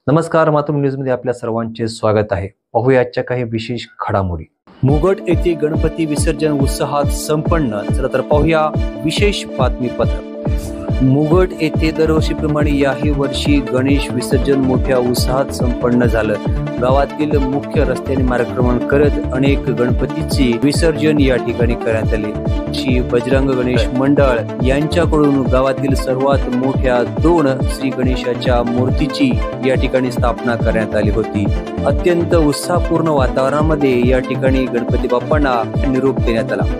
नमस्कार, मातृभूमी न्यूजमध्ये आपल्या सर्वांचे स्वागत आहे. पाहूया आजच्या काही विशेष घडामोडी. मुगट येथे गणपती विसर्जन उत्साहात संपन्न. चला तर पाहूया विशेष बातमीपत्र. मुगट येथे दरवर्षीप्रमाणे याही वर्षी गणेश विसर्जन मोठ्या उत्साहात संपन्न झालं. गावातील मुख्य रस्त्याने मार्गक्रमण करत अनेक गणपतीचे विसर्जन या ठिकाणी करण्यात आले. श्री बजरंग गणेश मंडळ यांच्याकडून गावातील सर्वात मोठ्या 2 श्री गणेशाच्या मूर्तीची या ठिकाणी स्थापना करण्यात आली होती. अत्यंत उत्साहपूर्ण वातावरणामध्ये या ठिकाणी गणपती बाप्पांना निरोप देण्यात आला.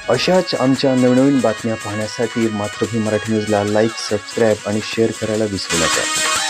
अशाच आमच्या नवनवीन बातम्या पाहण्यासाठी मातृभूमी मराठी न्यूजला लाईक, सबस्क्राईब आणि शेअर करायला विसरू नका.